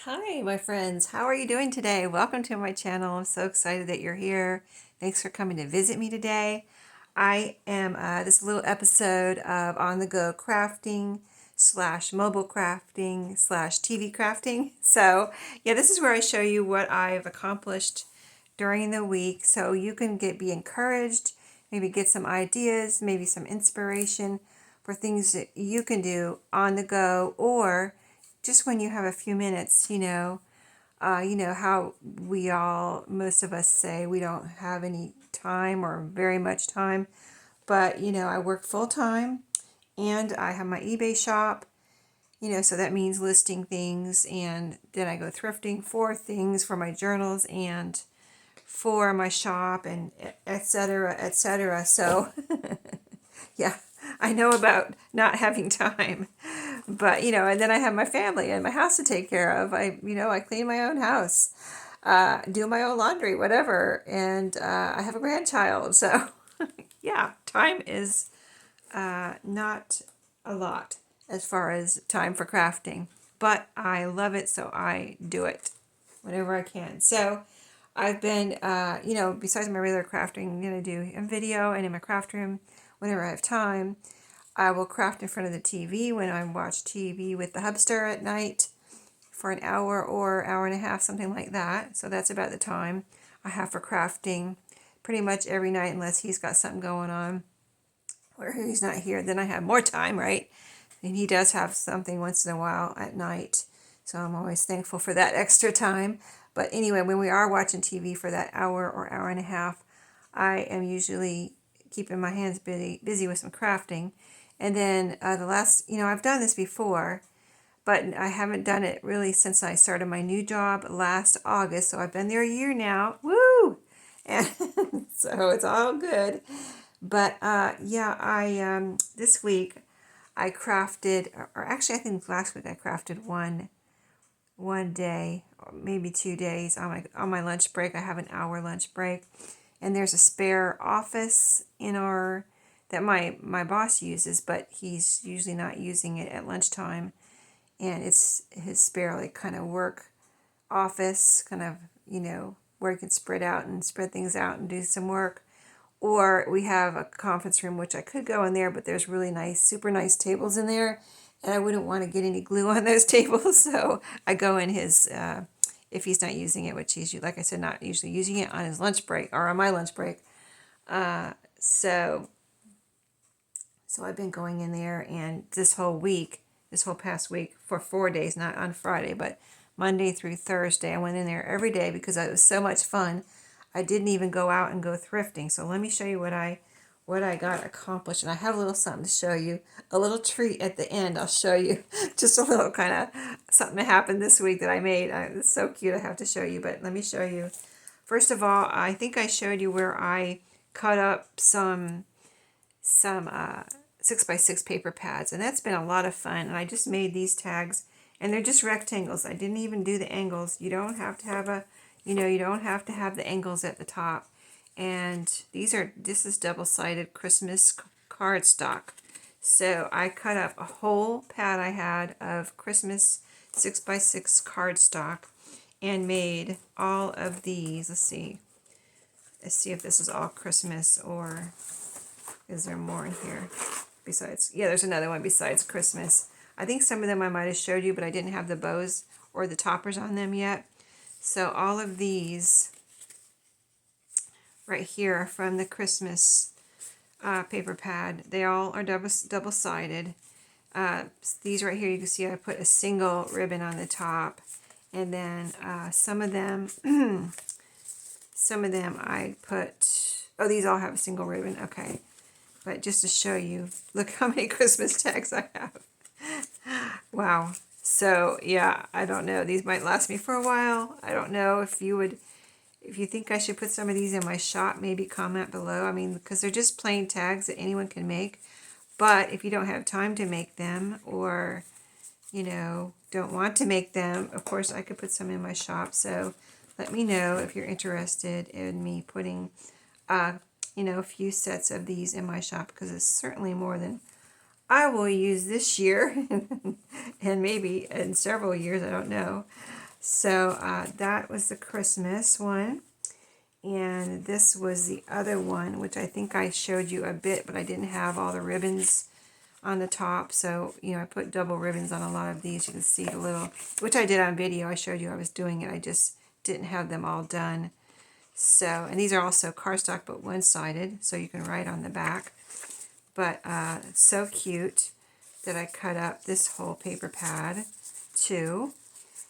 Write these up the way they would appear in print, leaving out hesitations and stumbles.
Hi, my friends. How are you doing today? Welcome to my channel. I'm so excited that you're here. Thanks for coming to visit me today. I am this little episode of on the go crafting slash mobile crafting slash TV crafting. So, yeah, this is where I show you what I've accomplished during the week so you can be encouraged, maybe get some ideas, maybe some inspiration for things that you can do on the go or just when you have a few minutes, you know how most of us say we don't have any time or very much time, but I work full time and I have my eBay shop, so that means listing things and then I go thrifting for things for my journals and for my shop and etc. etc. So, yeah, I know about not having time. But, and then I have my family and my house to take care of. I clean my own house, do my own laundry, whatever. And I have a grandchild. So, yeah, time is not a lot as far as time for crafting. But I love it, so I do it whenever I can. So, I've been, besides my regular crafting, I'm going to do a video and in my craft room whenever I have time. I will craft in front of the TV when I watch TV with the hubster at night for an hour or hour and a half, something like that. So that's about the time I have for crafting pretty much every night unless he's got something going on or he's not here. Then I have more time, right? And he does have something once in a while at night. So I'm always thankful for that extra time. But anyway, when we are watching TV for that hour or hour and a half, I am usually keeping my hands busy with some crafting. And then the last, I've done this before, but I haven't done it really since I started my new job last August. So I've been there a year now. Woo! And so it's all good. But yeah, I this week I crafted, or actually I think last week I crafted one day, or maybe 2 days on my lunch break. I have an hour lunch break, and there's a spare office in our that my boss uses, but he's usually not using it at lunchtime, and it's his spare like kind of work office, kind of where he can spread things out and do some work. Or we have a conference room, which I could go in there, but there's really nice, super nice tables in there. And I wouldn't want to get any glue on those tables. So I go in his, if he's not using it, which he's, like I said, not usually using it on his lunch break or on my lunch break. So I've been going in there and this whole past week for 4 days, not on Friday, but Monday through Thursday, I went in there every day because it was so much fun. I didn't even go out and go thrifting. So let me show you what I got accomplished. And I have a little something to show you, a little treat at the end. I'll show you just a little kind of something that happened this week that I made. It's so cute. I have to show you, but let me show you. First of all, I think I showed you where I cut up some 6x6 paper pads, and that's been a lot of fun. And I just made these tags, and they're just rectangles. I didn't even do the angles. You don't have to have you don't have to have the angles at the top. And this is double-sided Christmas cardstock. So I cut up a whole pad I had of Christmas 6x6 cardstock and made all of these. Let's see if this is all Christmas or is there more in here besides? Yeah, there's another one besides Christmas. I think some of them I might have showed you, but I didn't have the bows or the toppers on them yet. So all of these right here are from the Christmas paper pad. They all are double-sided. These right here, you can see I put a single ribbon on the top. And then some of them I put, oh, these all have a single ribbon. Okay. But just to show you, look how many Christmas tags I have. Wow. So, yeah, I don't know. These might last me for a while. I don't know if you think I should put some of these in my shop, maybe comment below. I mean, because they're just plain tags that anyone can make. But if you don't have time to make them or, don't want to make them, of course, I could put some in my shop. So let me know if you're interested in me putting, a few sets of these in my shop because it's certainly more than I will use this year and maybe in several years, I don't know. So that was the Christmas one. And this was the other one, which I think I showed you a bit, but I didn't have all the ribbons on the top. So, you know, I put double ribbons on a lot of these. You can see the little, which I did on video. I showed you I was doing it. I just didn't have them all done. So, and these are also cardstock, but one-sided, so you can write on the back. But it's so cute that I cut up this whole paper pad too.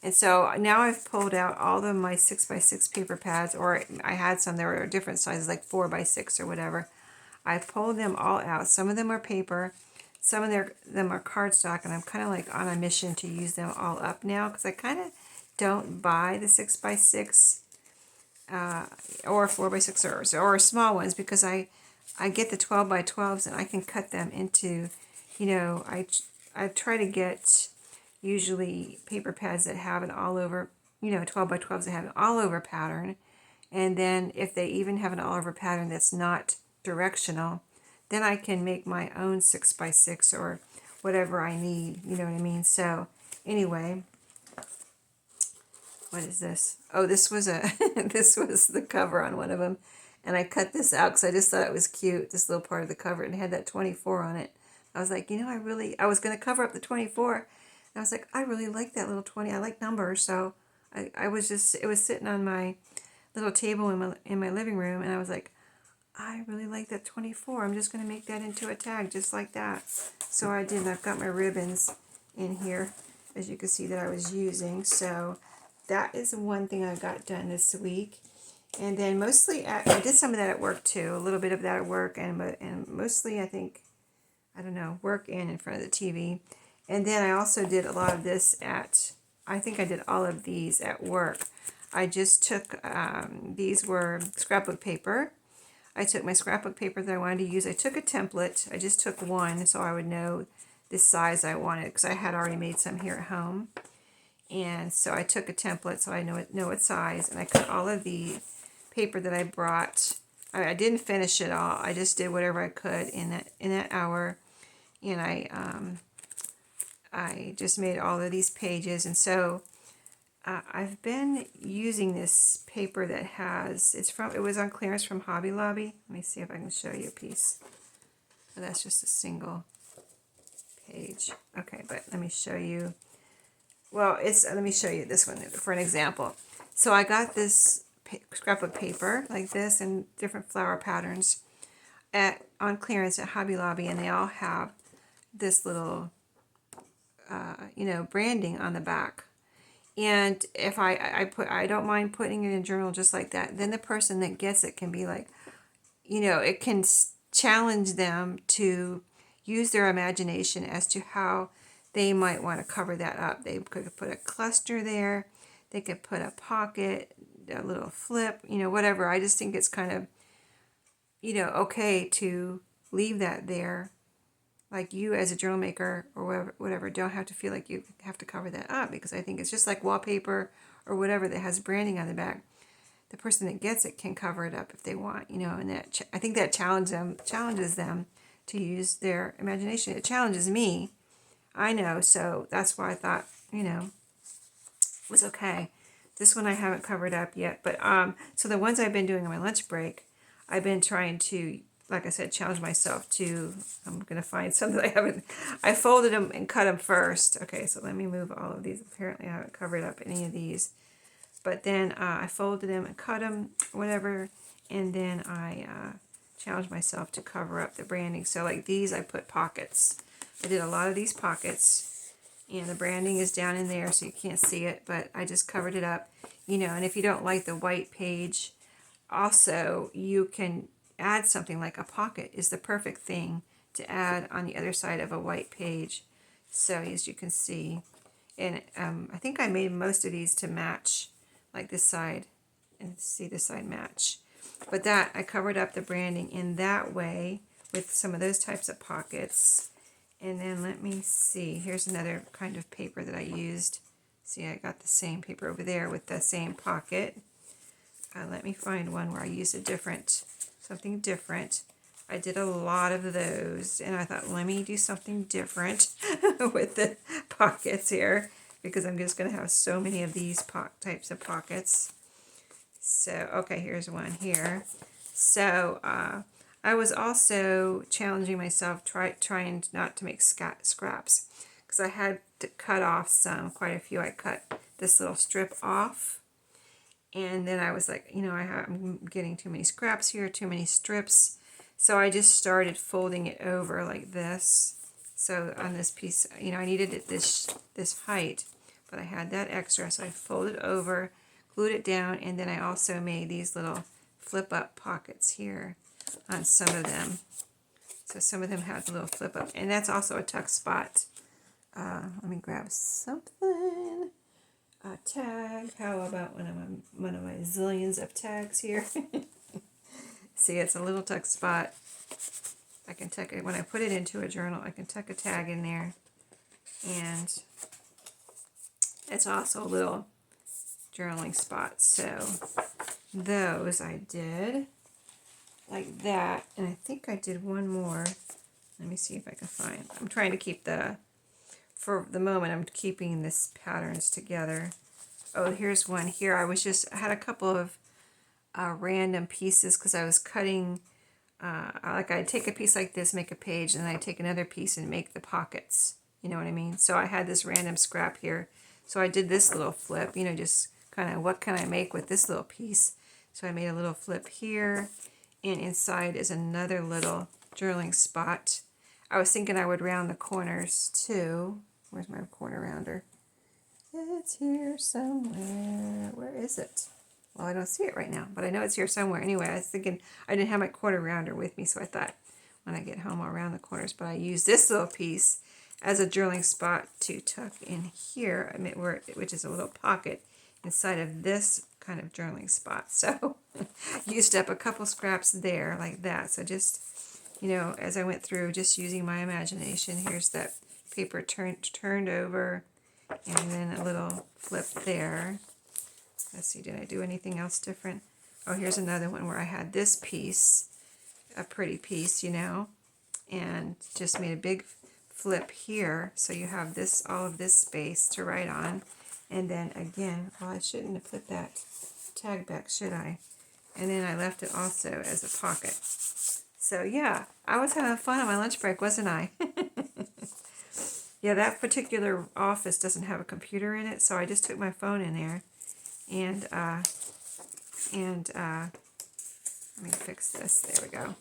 And so now I've pulled out all of my 6x6 paper pads, or I had some that were different sizes, like 4x6 or whatever. I pulled them all out. Some of them are paper, some of them are cardstock, and I'm kind of like on a mission to use them all up now because I kind of don't buy the 6x6 or 4x6 or small ones because I get the 12x12s and I can cut them into, you know, I try to get usually paper pads that have an all over, you know, 12x12s that have an all over pattern. And then if they even have an all over pattern that's not directional, then I can make my own 6x6 or whatever I need, you know what I mean? So anyway, what is this? Oh, this was this was the cover on one of them. And I cut this out because I just thought it was cute, this little part of the cover, and it had that 24 on it. I was like, you know, I was going to cover up the 24. And I was like, I really like that little 20. I like numbers. So I was just, it was sitting on my little table in my living room. And I was like, I really like that 24. I'm just going to make that into a tag just like that. So I did. I've got my ribbons in here, as you can see, that I was using. So that is one thing I got done this week. And then mostly, I did some of that at work too, a little bit of that at work, and mostly I think, I don't know, work and in front of the TV. And then I also did a lot of this I think I did all of these at work. I just took, these were scrapbook paper. I took my scrapbook paper that I wanted to use. I took a template. I just took one so I would know the size I wanted because I had already made some here at home. And so I took a template so I know what size, and I cut all of the paper that I brought. I didn't finish it all. I just did whatever I could in that hour, and I just made all of these pages. And so I've been using this paper that has, it was on clearance from Hobby Lobby. Let me see if I can show you a piece. Oh, that's just a single page. Okay, but let me show you. Well, let me show you this one for an example. So I got this scrapbook paper like this in different flower patterns on clearance at Hobby Lobby, and they all have this little, you know, branding on the back. And if I don't mind putting it in a journal just like that, then the person that gets it can be like, you know, it can challenge them to use their imagination as to how they might want to cover that up. They could put a cluster there. They could put a pocket, a little flip, you know, whatever. I just think it's kind of, you know, okay to leave that there. Like you as a journal maker or whatever, don't have to feel like you have to cover that up, because I think it's just like wallpaper or whatever that has branding on the back. The person that gets it can cover it up if they want, you know, and that I think that challenges them to use their imagination. It challenges me, I know, so that's why I thought, you know, it was okay. This one I haven't covered up yet, but so the ones I've been doing on my lunch break, I've been trying to, like I said, challenge myself to, I'm going to find some that I folded them and cut them first. Okay, so let me move all of these. Apparently I haven't covered up any of these. But then I folded them and cut them, whatever, and then I challenged myself to cover up the branding. So like these, I put pockets. I did a lot of these pockets, and the branding is down in there so you can't see it, but I just covered it up, you know. And if you don't like the white page, also you can add something like a pocket is the perfect thing to add on the other side of a white page. So as you can see, and I think I made most of these to match, like this side, and see this side match. But that, I covered up the branding in that way with some of those types of pockets. And then let me see, here's another kind of paper that I used. See, I got the same paper over there with the same pocket. Let me find one where I used something different. I did a lot of those, and I thought, let me do something different with the pockets here. because I'm just going to have so many of these types of pockets. So, okay, here's one here. So, I was also challenging myself, trying not to make scraps, because I had to cut off quite a few. I cut this little strip off, and then I was like, I'm getting too many scraps here, too many strips. So I just started folding it over like this. So on this piece, I needed it this height, but I had that extra, so I folded over, glued it down, and then I also made these little flip-up pockets here on some of them. So some of them have the little flip-up, and that's also a tuck spot. Let me grab something. A tag. How about one of my zillions of tags here? See, it's a little tuck spot. I can tuck it when I put it into a journal. I can tuck a tag in there, and it's also a little journaling spot. So those I did like that, and I think I did one more. Let me see if I can find. I'm trying to keep for the moment, I'm keeping this patterns together. Oh, here's one here. I had a couple of random pieces because I was cutting. Like I'd take a piece like this, make a page, and then I'd take another piece and make the pockets. You know what I mean? So I had this random scrap here. So I did this little flip, just kind of what can I make with this little piece. So I made a little flip here, and inside is another little journaling spot. I was thinking I would round the corners too. Where's my corner rounder? It's here somewhere. Where is it? Well, I don't see it right now, but I know it's here somewhere. Anyway, I was thinking I didn't have my corner rounder with me, so I thought when I get home I'll round the corners. But I used this little piece as a journaling spot to tuck in here, which is a little pocket inside of this kind of journaling spot. So used up a couple scraps there like that. So just, as I went through, just using my imagination, here's that paper turned over, and then a little flip there. Let's see, did I do anything else different? Oh, here's another one where I had this piece, a pretty piece, and just made a big flip here. So you have all of this space to write on. And then again, well, I shouldn't have put that tag back, should I? And then I left it also as a pocket. So yeah, I was having fun on my lunch break, wasn't I? Yeah, that particular office doesn't have a computer in it, so I just took my phone in there. And let me fix this. There we go.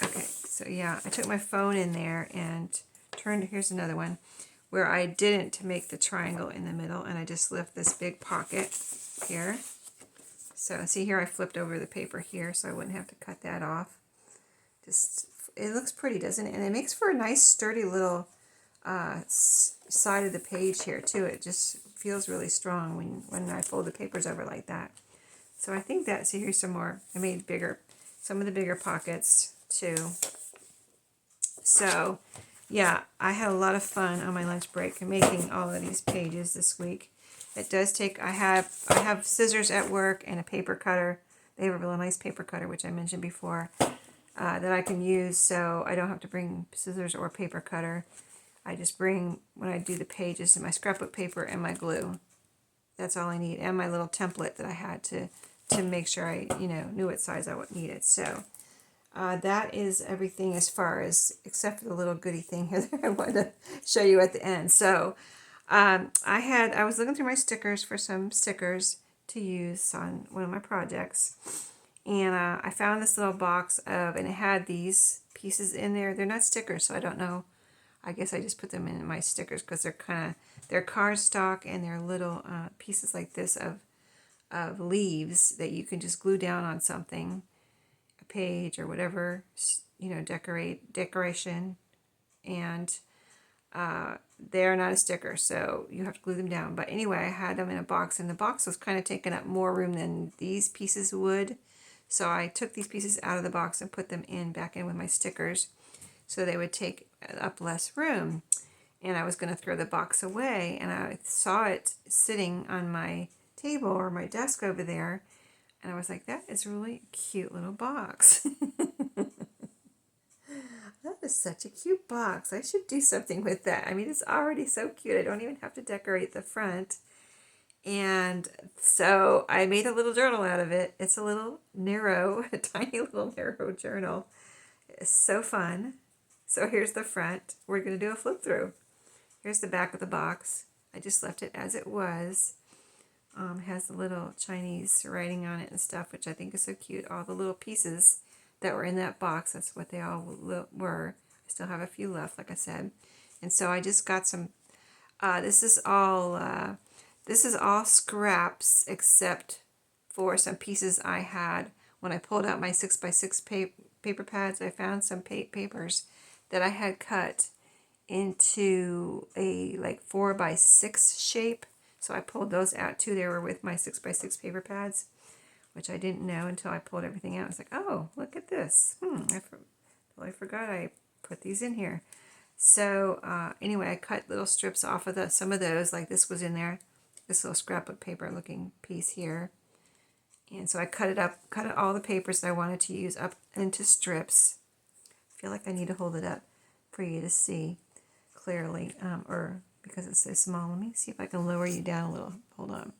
Okay, so yeah, I took my phone in there and here's another one where I didn't make the triangle in the middle, and I just left this big pocket here. So see here, I flipped over the paper here so I wouldn't have to cut that off. It looks pretty, doesn't it? And it makes for a nice sturdy little side of the page here too. It just feels really strong when I fold the papers over like that. So I think see here's some more. I made some of the bigger pockets too. So yeah, I had a lot of fun on my lunch break making all of these pages this week. It does take, I have scissors at work and a paper cutter. They have a really nice paper cutter, which I mentioned before, that I can use, so I don't have to bring scissors or paper cutter. I just bring, when I do the pages, my scrapbook paper and my glue. That's all I need, and my little template that I had to make sure I knew what size I would need it. So that is everything as far as, except for the little goodie thing here that I wanted to show you at the end. So I was looking through my stickers for some stickers to use on one of my projects, and I found this little box and it had these pieces in there. They're not stickers, so I don't know. I guess I just put them in my stickers because they're cardstock, and they're little pieces like this of leaves that you can just glue down on something, a page or whatever, decoration, and they're not a sticker, so you have to glue them down. But anyway, I had them in a box, and the box was kind of taking up more room than these pieces would. So I took these pieces out of the box and put them back in with my stickers, so they would take up less room. And I was going to throw the box away, and I saw it sitting on my table or my desk over there, and I was like, that is really a cute little box. That is such a cute box. I should do something with that. I mean, it's already so cute. I don't even have to decorate the front. And so I made a little journal out of it. It's a little narrow, a tiny little narrow journal. It's so fun. So here's the front. We're going to do a flip through. Here's the back of the box. I just left it as it was. Has the little Chinese writing on it and stuff, which I think is so cute. All the little pieces that were in that box, that's what they all were. I still have a few left, like I said. And so I just got some, this is all scraps except for some pieces I had. When I pulled out my 6x6 paper pads, I found some papers that I had cut into a like 4x6 shape. So I pulled those out too. They were with my 6x6 paper pads, which I didn't know until I pulled everything out. I was like, oh, look at this. I totally forgot I put these in here. So anyway, I cut little strips off of some of those, like this was in there, this little scrapbook paper looking piece here. And so I cut all the papers that I wanted to use up into strips. I feel like I need to hold it up for you to see clearly, or because it's so small. Let me see if I can lower you down a little. Hold on.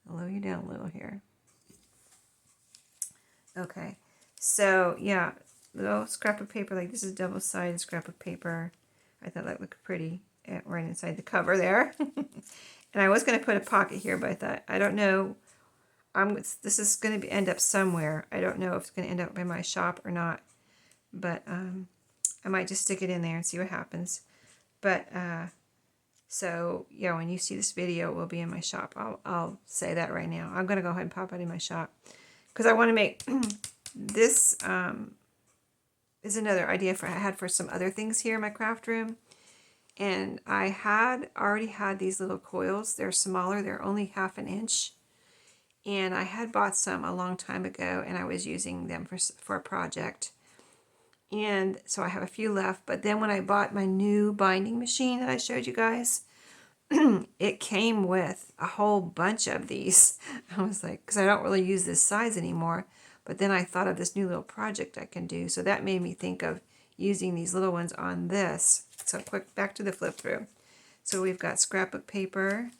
I'll lower you down a little here. Okay. So, yeah, little scrapbook paper. Like this is double-sided scrapbook paper. I thought that looked pretty right inside the cover there. And I was going to put a pocket here, but I thought, I don't know. This is going to end up somewhere. I don't know if it's going to end up in my shop or not. But I might just stick it in there and see what happens. But so yeah, when you see this video, it will be in my shop. I'll say that right now. I'm gonna go ahead and pop it in my shop because I want to make this. Is another idea I had for some other things here in my craft room, and I had already had these little coils. They're smaller. They're only 1/2 inch, and I had bought some a long time ago, and I was using them for a project. And so I have a few left, but then when I bought my new binding machine that I showed you guys, it came with a whole bunch of these. I was like, because I don't really use this size anymore, but then I thought of this new little project I can do. So that made me think of using these little ones on this. So quick, back to the flip through. So we've got scrapbook paper.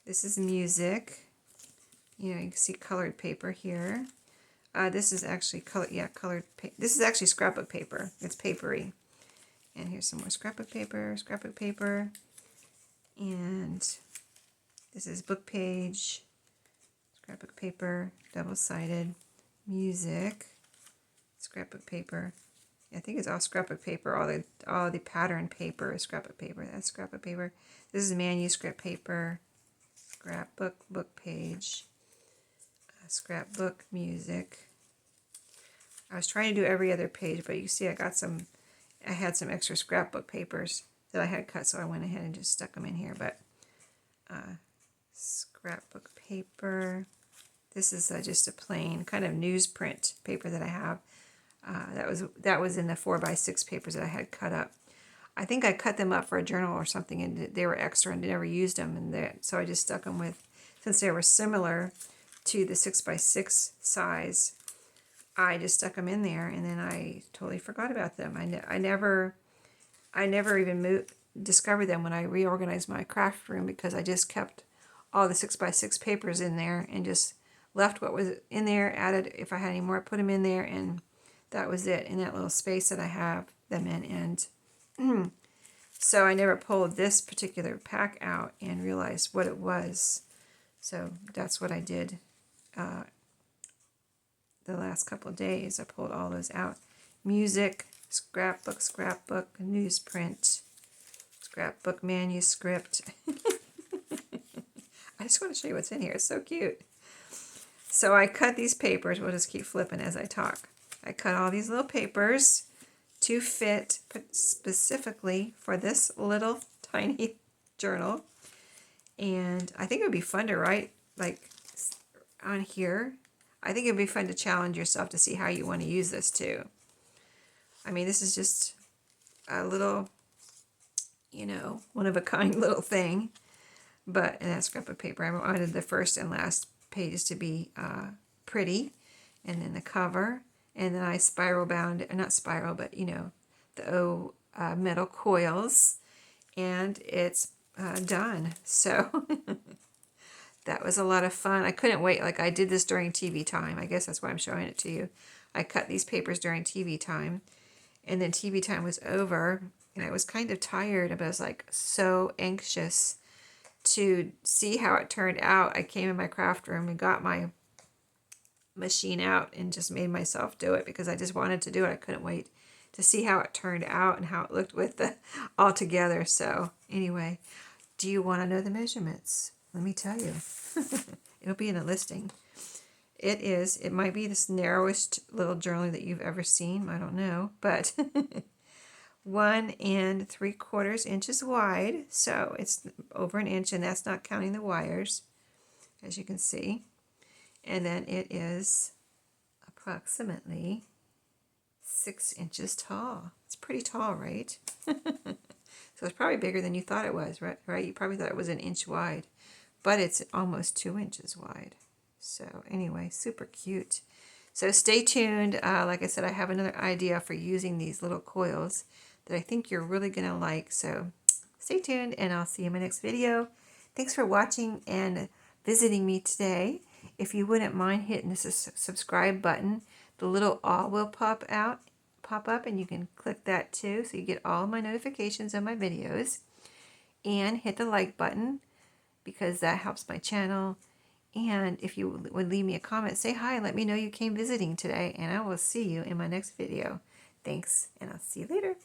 This is music. You know, you can see colored paper here. This is actually colored paper. This is actually scrapbook paper. It's papery. And here's some more scrapbook paper, and this is book page, scrapbook paper, double-sided, music, scrapbook paper. I think it's all scrapbook paper. All the pattern paper is scrapbook paper. That's scrapbook paper. This is manuscript paper, scrapbook, book page, scrapbook, music. I was trying to do every other page, but you see I had some extra scrapbook papers that I had cut, so I went ahead and just stuck them in here. But scrapbook paper. This is just a plain kind of newsprint paper that I have. That was in the 4x6 papers that I had cut up. I think I cut them up for a journal or something, and they were extra and never used them, and so I just stuck them with, since they were similar to the 6x6 size, I just stuck them in there, and then I totally forgot about them. I never even discovered them when I reorganized my craft room, because I just kept all the 6x6 papers in there and just left what was in there, added if I had any more, put them in there, and that was it in that little space that I have them in. And so I never pulled this particular pack out and realized what it was. So that's what I did the last couple of days. I pulled all those out. Music, scrapbook, newsprint, scrapbook, manuscript. I just want to show you what's in here. It's so cute. So I cut these papers. We'll just keep flipping as I talk. I cut all these little papers to fit specifically for this little tiny journal. And I think it would be fun to write like on here. I think it would be fun to challenge yourself to see how you want to use this too. I mean, this is just a little, you know, one-of-a-kind little thing. But, and that scrapbook paper, I wanted the first and last pages to be pretty. And then the cover. And then I spiral bound, not spiral, but, you know, the metal coils, and it's done. So that was a lot of fun. I couldn't wait. Like, I did this during TV time. I guess that's why I'm showing it to you. I cut these papers during TV time, and then TV time was over, and I was kind of tired, but I was like so anxious to see how it turned out. I came in my craft room and got my machine out and just made myself do it because I just wanted to do it. I couldn't wait to see how it turned out and how it looked with the all together. So anyway, do you want to know the measurements? Let me tell you. It'll be in a listing. It might be the narrowest little journaling that you've ever seen. I don't know, but 1 3/4 inches wide. So it's over an inch, and that's not counting the wires, as you can see. And then it is approximately 6 inches tall. It's pretty tall, right? So it's probably bigger than you thought it was, right? You probably thought it was an inch wide, but it's almost 2 inches wide. So anyway, super cute. So stay tuned. Like I said, I have another idea for using these little coils that I think you're really going to like. So stay tuned, and I'll see you in my next video. Thanks for watching and visiting me today. If you wouldn't mind hitting the subscribe button, the little all will pop up, and you can click that too, so you get all of my notifications of my videos. And hit the like button, because that helps my channel. And if you would leave me a comment, say hi, let me know you came visiting today, and I will see you in my next video. Thanks, and I'll see you later.